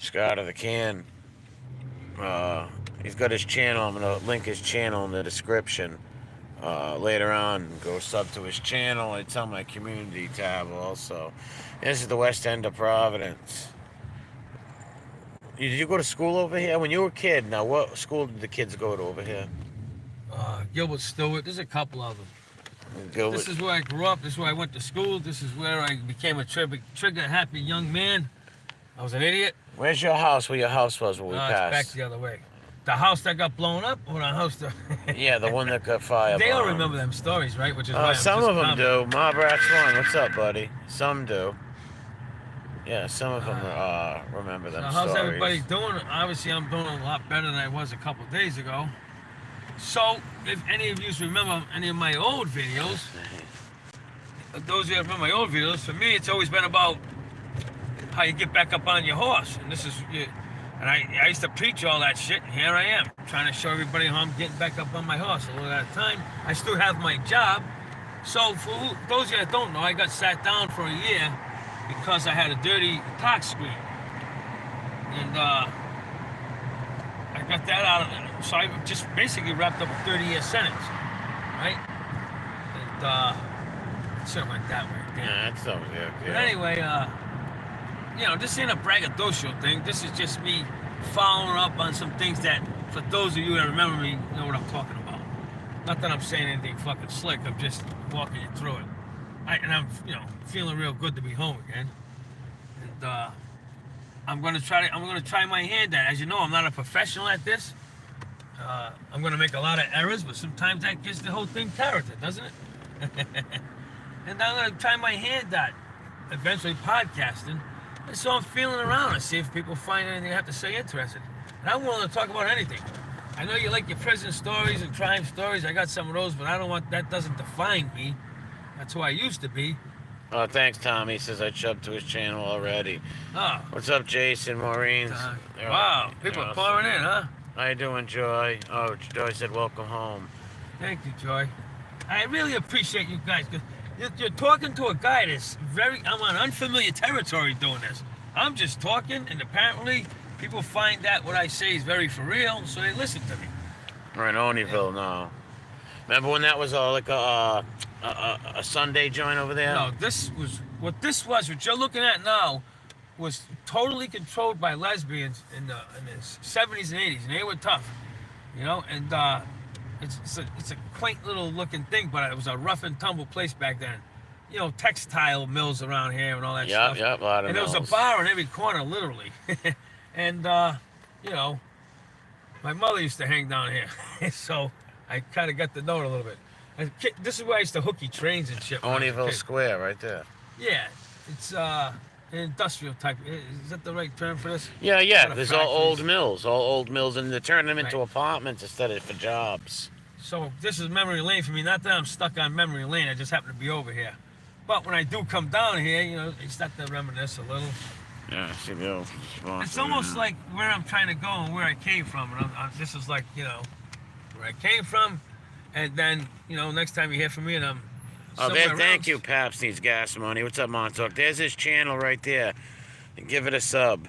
Scott of the Can. He's got his channel. I'm gonna link his channel in the description later on. Go sub to his channel. It's on my community tab also. This is the West End of Providence. Did you go to school over here when you were a kid? Now, what school did the kids go to over here? Gilbert Stewart. There's a couple of them. Gilbert. This is where I grew up. This is where I went to school. This is where I became a trigger-happy young man. I was an idiot. Where's your house? Where your house was when we It's passed? back the other way. The house that got blown up, or the house that... Yeah, the one that got fired. They all remember them stories, right? Which is why some of them do. Mob Rats One, what's up, buddy? Some do. Yeah, some of them remember them how's stories. everybody doing? Obviously, I'm doing a lot better than I was a couple days ago. So, if any of you remember any of my old videos, those of you that remember my old videos, for me, it's always been about how you get back up on your horse. And this is, and I used to preach all that shit, and here I am, trying to show everybody how I'm getting back up on my horse. A little at a time, I still have my job. So, for those of you that don't know, I got sat down for a year because I had a dirty park screen. And I got that out of it. So I just basically wrapped up a 30-year sentence, right? And sort of went that way. Yeah, that's so good. But anyway, this ain't a braggadocio thing. This is just me following up on some things that, for those of you that remember me, know what I'm talking about. Not that I'm saying anything fucking slick. I'm just walking you through it. And I'm, feeling real good to be home again. And I'm gonna try my hand at it. As you know, I'm not a professional at this. I'm gonna make a lot of errors, but sometimes that gives the whole thing character, doesn't it? And I'm gonna try my hand at eventually podcasting. And so I'm feeling around and see if people find anything I have to say interesting. And I'm willing to talk about anything. I know you like your prison stories and crime stories. I got some of those, but I don't want that. Doesn't define me. That's who I used to be. Oh, thanks, Tom. He says I chubbed to his channel already. Oh. What's up, Jason, Maureen? Wow, people are pouring in, huh? How you doing, Joy? Oh, Joy said welcome home. Thank you, Joy. I really appreciate you guys. You're talking to a guy that's I'm on unfamiliar territory doing this. I'm just talking, and apparently people find that what I say is very for real, so they listen to me. We're in Oneyville now. Remember when that was like a Sunday joint over there? No, what you're looking at now, was totally controlled by lesbians in the 70s and 80s, and they were tough, and it's a quaint little looking thing, but it was a rough and tumble place back then. Textile mills around here and all that stuff. Yeah, a lot of and mills. There was a bar in every corner, literally. And, my mother used to hang down here, so I kind of got to know it a little bit. And this is where I used to hooky trains and shit. Oneyville Square, right there. Yeah, it's an industrial type. Is that the right term for this? Yeah. There's all old mills, and they're turning them into apartments instead of for jobs. So this is memory lane for me. Not that I'm stuck on memory lane. I just happen to be over here. But when I do come down here, I start to reminisce a little. Yeah, see the old spot. It's almost like where I'm trying to go and where I came from. And this is like, where I came from. And then, next time you hear from me and I'm thank you, Paps Needs Gas Money. What's up, Montauk? There's his channel right there. And give it a sub.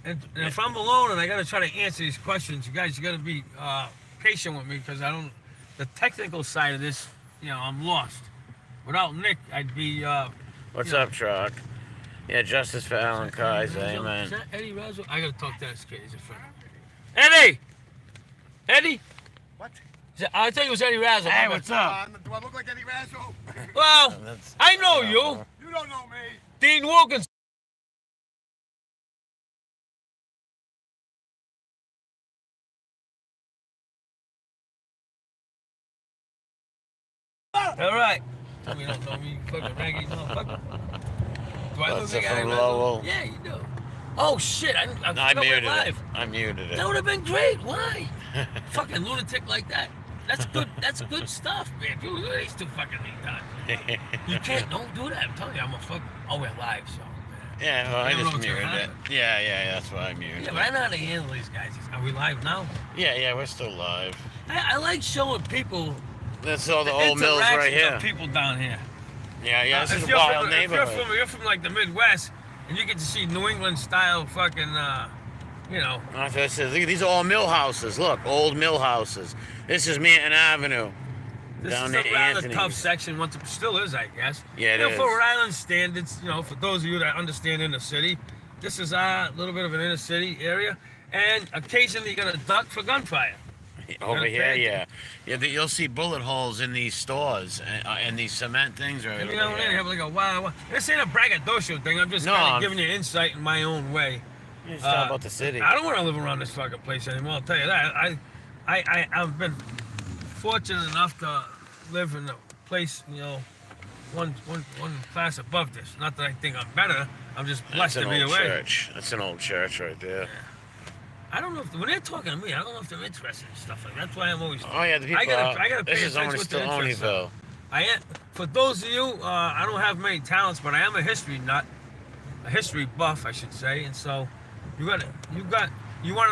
And if I'm alone and I got to try to answer these questions, you guys, you got to be patient with me because the technical side of this, I'm lost. Without Nick, I'd be... What's up, Truck? Yeah, justice for Alan Kaiser, amen. Is that Eddie Razzo? I got to talk to that kid. He's a friend. Eddie! Eddie? What? I thought it was Eddie Razzo. Hey, what's up? Do I look like Eddie Razzo? Well, I know you. You don't know me. Dean Wilkins. All right. Tell me you don't know me, you fucking raggy motherfucker. Do I look like Eddie Razzo? Yeah, you do. Oh shit! I muted live. it. I muted it. That would have been great. Why? Fucking lunatic like that. That's good. That's good stuff, man. Dude, look at these two fucking retards. You don't do that. I'm telling you, I'm a fuck. Oh, we're live, so. Yeah, well, I don't just know what's muted gonna it. Yeah, that's why I muted Yeah, it. but I know how to handle these guys. Are we live now? Yeah, we're still live. I like showing people That's all the the old mills right interactions here. of people down here. Yeah, this is If a wild If neighborhood. you're from like the Midwest, and you get to see New England style fucking, you know. Like I said, look, these are all mill houses. Look, old mill houses. This is Manton Avenue. This down is to a rather Anthony's. tough section. Once it still is, I guess. Yeah, it you know, is. for Rhode Island standards, you know, for those of you that understand inner city, this is a little bit of an inner city area, and occasionally you're gonna duck for gunfire. Over here, Okay. yeah. You'll see bullet holes in these stores and these cement things right And over you know, they here. have like a wow. This ain't a braggadocio thing. I'm just No, kind I'm- of giving you insight in my own way. You just talk about the city. I don't want to live around this fucking place anymore. I'll tell you that. I've been fortunate enough to live in a place, you know, one class above this. Not that I think I'm better. I'm just blessed That's to an be old away. church. That's an old church right there. I don't know if when they're talking to me, I don't know if they're interested in stuff like that. That's why I'm always. Oh yeah, the people. I gotta pay this is attention only what still their interests are. Oneyville. I am, for those of you, I don't have many talents, but I am a history nut, a history buff, I should say. And so, you want to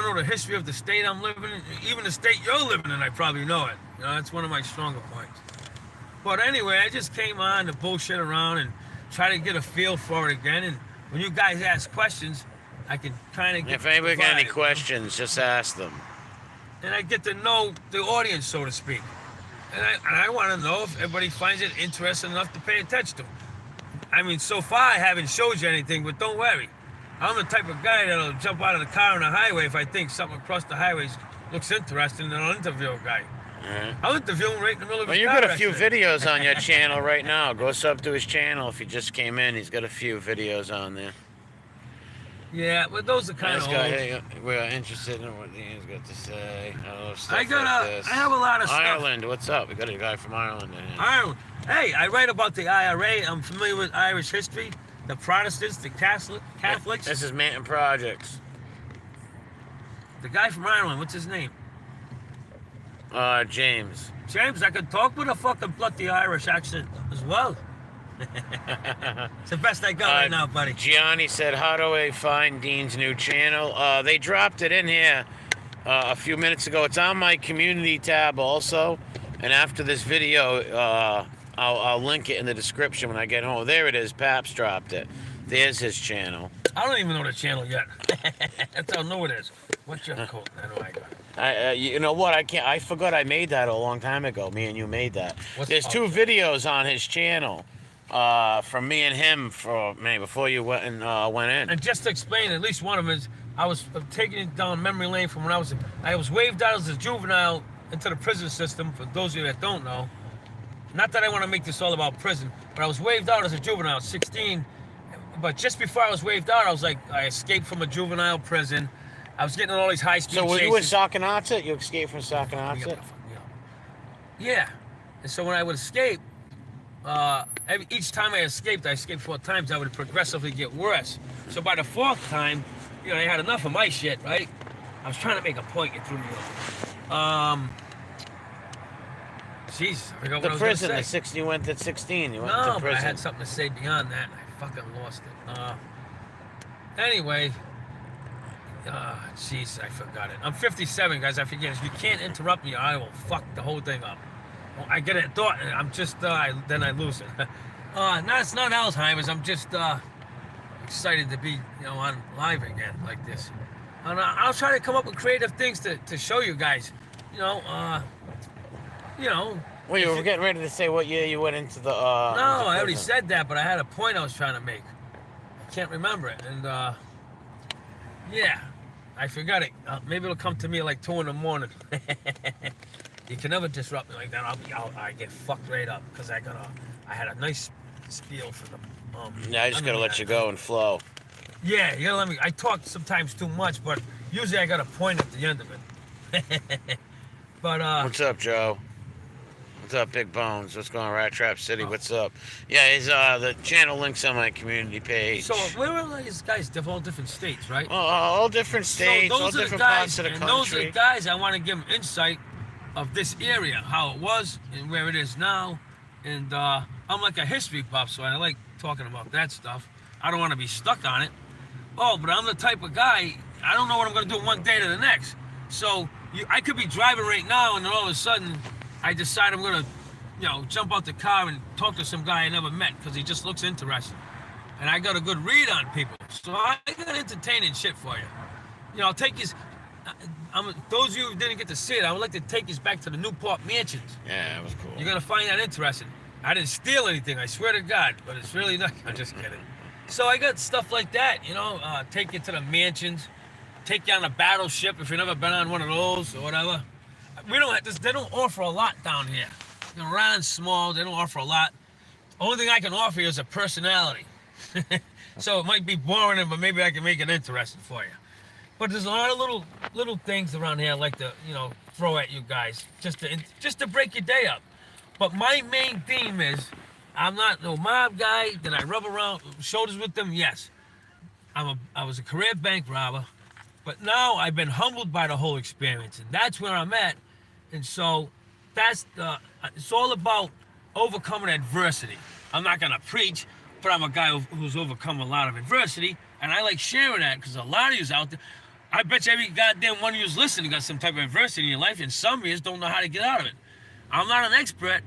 know the history of the state I'm living in, even the state you're living in. I probably know it. You know, that's one of my stronger points. But anyway, I just came on to bullshit around and try to get a feel for it again. And when you guys ask questions, I can kind of get. If anybody got any the vibe, questions, just ask them. and I get to know the audience, so to speak. And I want to know if everybody finds it interesting enough to pay attention to. I mean, so far I haven't showed you anything, but don't worry. I'm the type of guy that'll jump out of the car on the highway if I think something across the highway looks interesting, and I'll interview a guy. I'll interview him right in the middle of Well, his you car got a few accident. videos on your channel right now. Go sub to his channel if you just came in. He's got a few videos on there. Yeah, but those are kind This of guy, old. hey, we're interested in what Ian's got to say. I love stuff I got like this. I have a lot of stuff. Ireland, what's up? We got a guy from Ireland in here. Ireland. Hey, I write about the IRA. I'm familiar with Irish history, the Protestants, the Catholics. This is Manton Projects. The guy from Ireland, what's his name? James. James, I could talk with a fucking bloody Irish accent as well. It's the best I got right now, buddy. Gianni said, how do I find Dean's new channel? They dropped it in here a few minutes ago. It's on my community tab also. And after this video, I'll link it in the description when I get home. There it is. Paps dropped it. There's his channel. I don't even know the channel yet. That's how new it is. What's your code? I know I got it. You know what? I forgot I made that a long time ago. Me and you made that. There's two videos on his channel from me and him before you went in. And just to explain, at least one of them is, I was taking it down memory lane from when I was waived out as a juvenile into the prison system. For those of you that don't know, not that I want to make this all about prison, but I was waived out as a juvenile, 16. But just before I was waived out, I escaped from a juvenile prison. I was getting all these high-speed So were chases. you in Sakonotset? You escaped from Sakonotset? Yeah. And so when I would escape, each time I escaped 4 times, I would progressively get worse. So by the 4th time, you know, I had enough of my shit, right? I was trying to make a point, you threw me off. Jeez, I forgot what The I was prison, gonna the say. 16 went to 16. You went No, to but prison. I had something to say beyond that, and I fucking lost it. Anyway, jeez, I forgot it. I'm 57, guys. I forget it. You can't interrupt me, or I will fuck the whole thing up. Well, I get a thought, and I'm just, then I lose it. No, it's not Alzheimer's. I'm just excited to be, you know, on live again like this. And I'll try to come up with creative things to show you guys. You know, Well, you were getting ready to say what year you went into the. No, I already prison. said that, but I had a point I was trying to make. I can't remember it, and yeah, I forgot it. Maybe it'll come to me like 2 in the morning. You can never disrupt me like that. I get fucked right up because I had a nice spiel for them. Yeah, I just gotta let you go and flow. Yeah, you gotta let me. I talk sometimes too much, but usually I got a point at the end of it. But What's up, Joe? What's up, Big Bones? What's going on, Rat Trap City? What's up? Yeah, his the channel links on my community page. so where are these guys? All different states, right? All different states, all different parts of the and those are the country. guys I want to give them insight of this area, how it was and where it is now. And I'm like a history buff, so I like talking about that stuff. I don't want to be stuck on it. Oh, but I'm the type of guy, I don't know what I'm going to do one day to the next. So I could be driving right now, and then all of a sudden I decide I'm going to, you know, jump out the car and talk to some guy I never met because he just looks interesting. and I got a good read on people. So I got entertaining shit for you. You know, I'll take you. Those of you who didn't get to see it, I would like to take you back to the Newport Mansions. Yeah, it was cool. You're gonna find that interesting. I didn't steal anything, I swear to God, but it's really not. I'm just kidding. So I got stuff like that, you know, take you to the mansions, take you on a battleship if you've never been on one of those or whatever. We don't have this, they don't offer a lot down here. They're around small, they don't offer a lot. Only thing I can offer you is a personality. So it might be boring, but maybe I can make it interesting for you. But there's a lot of little things around here I like to, you know, throw at you guys just to break your day up. But my main theme is I'm not no mob guy. Did I rub around shoulders with them? Yes. I was a career bank robber, but now I've been humbled by the whole experience, and that's where I'm at. And so that's it's all about overcoming adversity. I'm not gonna preach, but I'm a guy who's overcome a lot of adversity, and I like sharing that because a lot of yous out there. I bet you every goddamn one of yous listening got some type of adversity in your life, and some of yous don't know how to get out of it. I'm not an expert,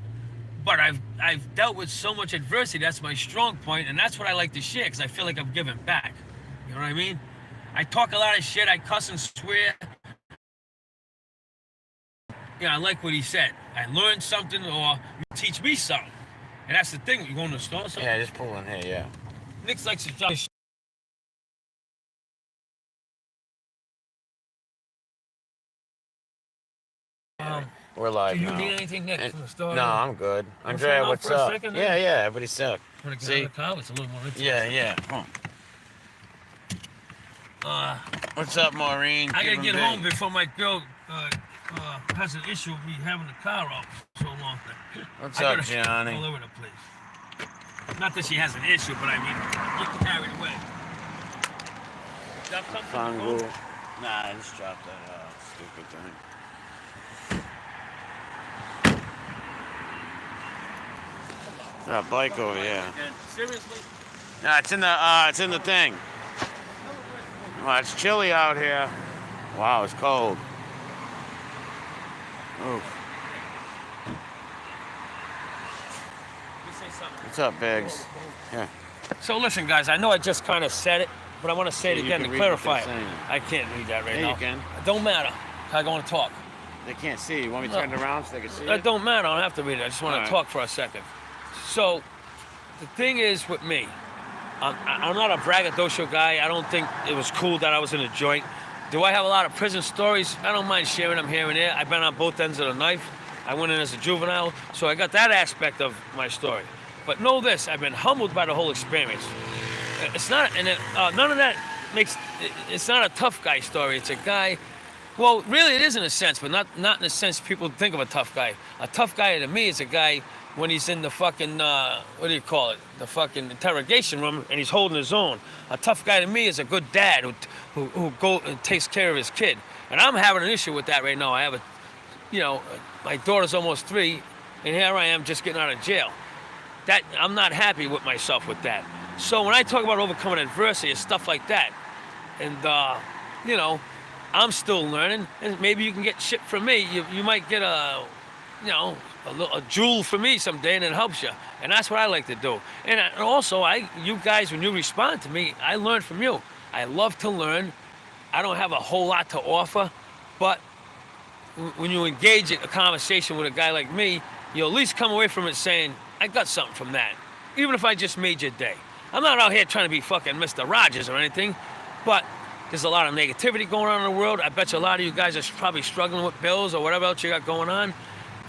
but I've dealt with so much adversity. That's my strong point, and that's what I like to share because I feel like I'm giving back. You know what I mean? I talk a lot of shit. I cuss and swear. Yeah, I like what he said. I learned something, or you teach me something, and that's the thing. You going to the store? Something? Yeah, just pull in here. Yeah. Nick's likes to talk. We're live Do you now. need anything, Nick, from the store? No, I'm good. Wanna Andrea, sign off what's for a up? second, Yeah, then? yeah, everybody's stuck. Want to get See? out of the car? It's a little more interesting. Yeah. Come on. What's up, Maureen? I gotta Give get him home big. before my girl has an issue with me having the car out for so long. What's I up, gotta Johnny? all over the place. Not that she has an issue, but I mean, get carried away. Got something on the Fangu. phone? Nah, I just dropped that stupid thing. That bike over here. Seriously? Nah, it's in the thing. Well, it's chilly out here. Wow, it's cold. Oof. Let me say something. What's up, Biggs? Yeah. So listen, guys, I know I just kind of said it, but I want to say it Yeah, you again can to read what clarify it. they're saying. I can't read that right Yeah, now. you can. It don't matter. I want to talk. They can't see. You want me to No. turn it around so they can see It it? don't matter. I don't have to read it. I just want All to right. talk for a second. So, the thing is with me, I'm not a braggadocio guy. I don't think it was cool that I was in a joint. Do I have a lot of prison stories? I don't mind sharing them here and there. I've been on both ends of the knife. I went in as a juvenile, so I got that aspect of my story. But know this, I've been humbled by the whole experience. It's not, and none of that makes, it's not a tough guy story. It's a guy, well, really it is in a sense, but not in the sense people think of a tough guy. A tough guy to me is a guy when he's in the fucking, what do you call it? The fucking interrogation room and he's holding his own. A tough guy to me is a good dad who go and takes care of his kid. And I'm having an issue with that right now. I have my daughter's almost 3, and here I am just getting out of jail. That I'm not happy with myself with that. So when I talk about overcoming adversity and stuff like that, and I'm still learning, and maybe you can get shit from me. You might get a jewel from me someday, and it helps you. And that's what I like to do. And also, you guys, when you respond to me, I learn from you. I love to learn. I don't have a whole lot to offer, but when you engage in a conversation with a guy like me, you'll at least come away from it saying, I got something from that, even if I just made your day. I'm not out here trying to be fucking Mr. Rogers or anything, but there's a lot of negativity going on in the world. I bet you a lot of you guys are probably struggling with bills or whatever else you got going on.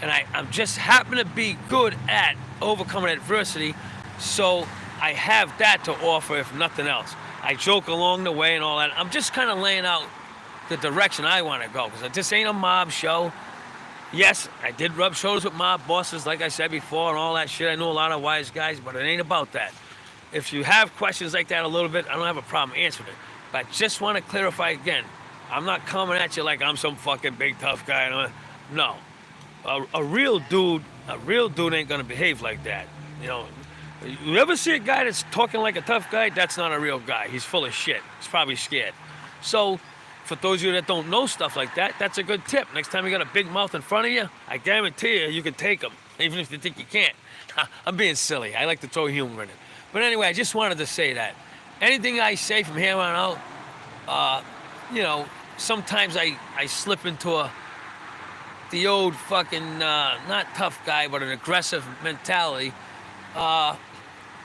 And I'm just happen to be good at overcoming adversity, so I have that to offer if nothing else. I joke along the way and all that. I'm just kind of laying out the direction I want to go, because this ain't a mob show. Yes, I did rub shoulders with mob bosses, like I said before, and all that shit. I know a lot of wise guys, but it ain't about that. If you have questions like that a little bit, I don't have a problem answering it. But I just want to clarify again, I'm not coming at you like I'm some fucking big tough guy. No. A real dude ain't gonna behave like that. You know, you ever see a guy that's talking like a tough guy? That's not a real guy. He's full of shit. He's probably scared. So, for those of you that don't know stuff like that, that's a good tip. Next time you got a big mouth in front of you, I guarantee you can take him, even if you think you can't. I'm being silly. I like to throw humor in it. But anyway, I just wanted to say that. Anything I say from here on out, you know, sometimes I slip into the old fucking, not tough guy, but an aggressive mentality.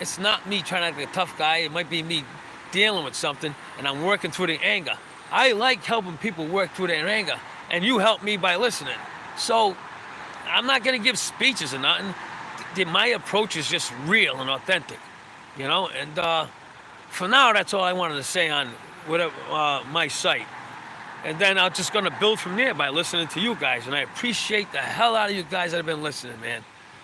It's not me trying to be a tough guy. It might be me dealing with something, and I'm working through the anger. I like helping people work through their anger, and you help me by listening. So I'm not going to give speeches or nothing. My approach is just real and authentic, you know? And for now, that's all I wanted to say on whatever my site. And then I'm just going to build from there by listening to you guys. And I appreciate the hell out of you guys that have been listening, man.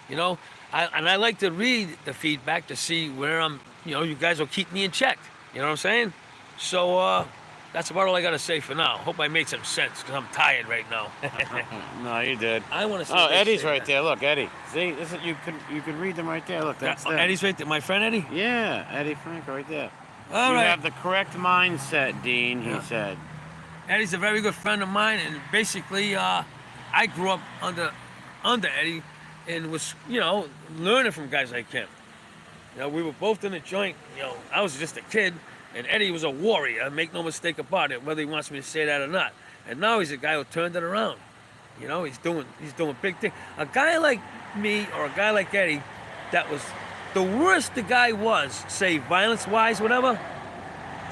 You know, I like to read the feedback to see where I'm, you know, you guys will keep me in check. You know what I'm saying? So that's about all I got to say for now. Hope I made some sense because I'm tired right now. No, you did. I want to say Oh, this Eddie's thing, right man. there. Look, Eddie. See, this is, you could read them right there. Look, that's them. Eddie's right there. My friend Eddie? Yeah, Eddie Franco right there. All you right. have the correct mindset, Dean, he Yeah. said. Eddie's a very good friend of mine, and basically, I grew up under Eddie, and was, you know, learning from guys like him. You know, we were both in the joint. You know, I was just a kid, and Eddie was a warrior. Make no mistake about it, whether he wants me to say that or not. And now he's a guy who turned it around. You know, he's doing big things. A guy like me or a guy like Eddie, that was the worst the guy was, say violence-wise, whatever.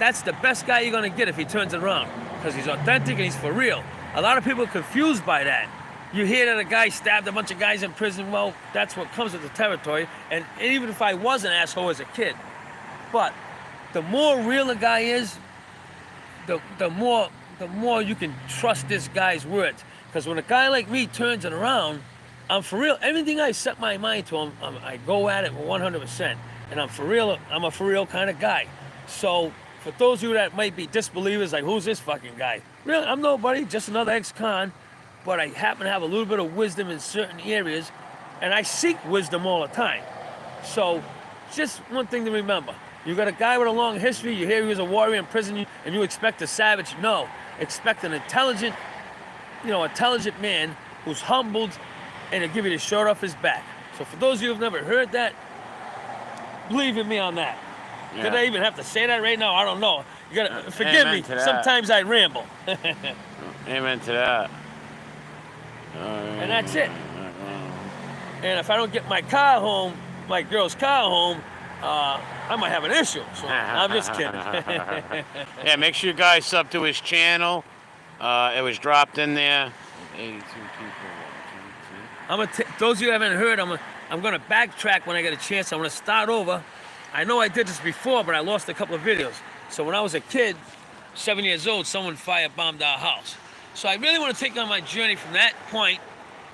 That's the best guy you're gonna get if he turns it around, because he's authentic and he's for real. A lot of people are confused by that. You hear that a guy stabbed a bunch of guys in prison. Well, that's what comes with the territory. And even if I was an asshole as a kid, but the more real a guy is, the more you can trust this guy's words. Because when a guy like me turns it around, I'm for real. Everything I set my mind to, I go at it 100%. And I'm for real. I'm a for real kind of guy. So for those of you that might be disbelievers, like, who's this fucking guy? Really, I'm nobody, just another ex-con. But I happen to have a little bit of wisdom in certain areas, and I seek wisdom all the time. So, just one thing to remember. You got a guy with a long history, you hear he was a warrior in prison, and you expect a savage. No, expect an intelligent man who's humbled, and he'll give you the shirt off his back. So for those of you who've never heard that, believe in me on that. Yeah. Did I even have to say that right now? I don't know. You gotta forgive Amen me. to that. Sometimes I ramble. Amen to that. And that's it. And if I don't get my car home, my girl's car home, I might have an issue. So I'm just kidding. Yeah, make sure you guys sub to his channel. It was dropped in there. 82 people. Those of you who haven't heard, I'm gonna backtrack when I get a chance. I'm gonna start over. I know I did this before, but I lost a couple of videos. So when I was a kid, 7 years old, someone firebombed our house. So I really want to take on my journey from that point,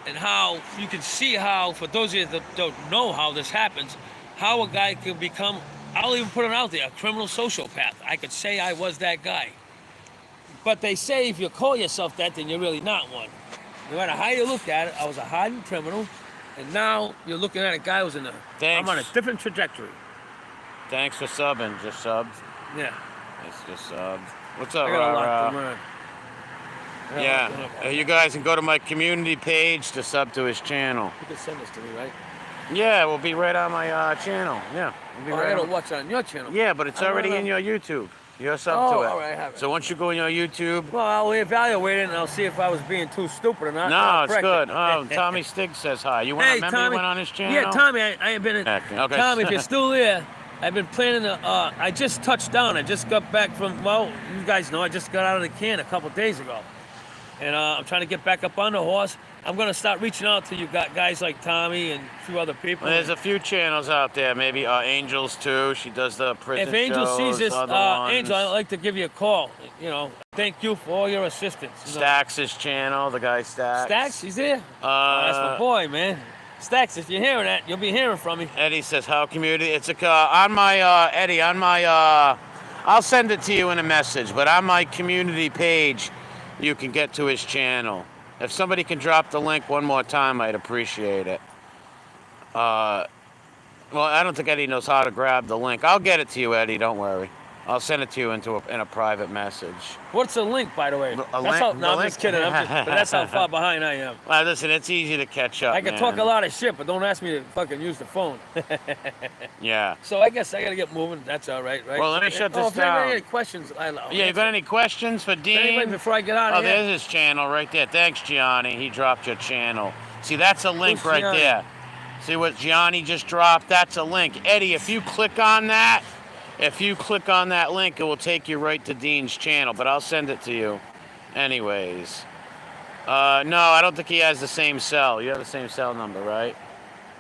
and how you can see how, for those of you that don't know how this happens, how a guy can become, I'll even put it out there, a criminal sociopath. I could say I was that guy. But they say if you call yourself that, then you're really not one. No matter how you look at it, I was a hardened criminal, and now you're looking at a guy who's I'm on a different trajectory. Thanks for subbing. Just subbed. Yeah. It's just subbed. What's up, I got a lot Ra-Ra? to learn. Yeah, you guys can go to my community page to sub to his channel. You can send this to me, right? Yeah, we'll be right on my channel. Yeah, we'll be I right gotta on. watch it on your channel. Yeah, but it's I don't already know. in your YouTube. You're sub to it. all right, I have it. So once you go in your YouTube, Well, I'll evaluate it and I'll see if I was being too stupid or not. and no, I'll it's correct good. it. Oh, Tommy Stig says hi. You want to Hey, remember Tommy. you went on his channel? Yeah, Tommy, I have been in. Okay. Tommy, if you're still there, I've been planning to, I just touched down. I just got back from, well, you guys know, I just got out of the can a couple days ago. And I'm trying to get back up on the horse. I'm going to start reaching out to you guys like Tommy and a few other people. Well, there's a few channels out there. Maybe Angels too. She does the prison If Angel shows, sees this, other ones. Angel, I'd like to give you a call. You know, thank you for all your assistance. You know. Stax' channel, the guy Stax. Stax, he's there? Oh, that's my boy, man. Stax, if you're hearing that, you'll be hearing from me. Eddie says, how community? It's on my, Eddie, on my, I'll send it to you in a message, but on my community page, you can get to his channel. If somebody can drop the link one more time, I'd appreciate it. Well, I don't think Eddie knows how to grab the link. I'll get it to you, Eddie, don't worry. I'll send it to you in a private message. What's a link, by the way? A That's link- how, the no, I'm link? just kidding. But that's how far behind I am. Well, listen, it's easy to catch up. I can man. talk a lot of shit, but don't ask me to fucking use the phone. Yeah. So I guess I gotta get moving. That's all right, right? Well, let me shut this if anybody down. got any questions, Yeah, you got any questions for Dean? Anybody before I get out Oh, of here? there's his channel right there. Thanks, Gianni. He dropped your channel. See, that's a link Who's right Gianni? there. See what Gianni just dropped? That's a link. Eddie, if you click on that, link, it will take you right to Dean's channel, but I'll send it to you. Anyways. No, I don't think he has the same cell. You have the same cell number, right?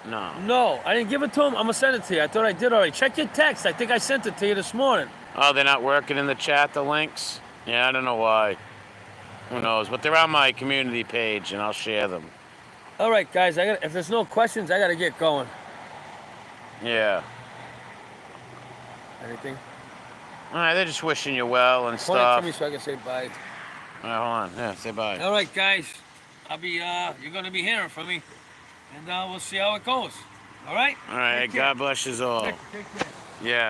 No. No, I didn't give it to him. I'm gonna send it to you. I thought I did already. Check your text. I think I sent it to you this morning. Oh, they're not working in the chat, the links? Yeah, I don't know why. Who knows? But they're on my community page, and I'll share them. All right, guys. If there's no questions, I gotta get going. Yeah. Anything? All right, they're just wishing you well and Point it stuff. to me so I can say bye. All right, hold on. Yeah, say bye. All right, guys. I'll be. You're gonna be hearing from me, and we'll see how it goes. All right. All right, Take care. God bless you all. Take care. Yeah.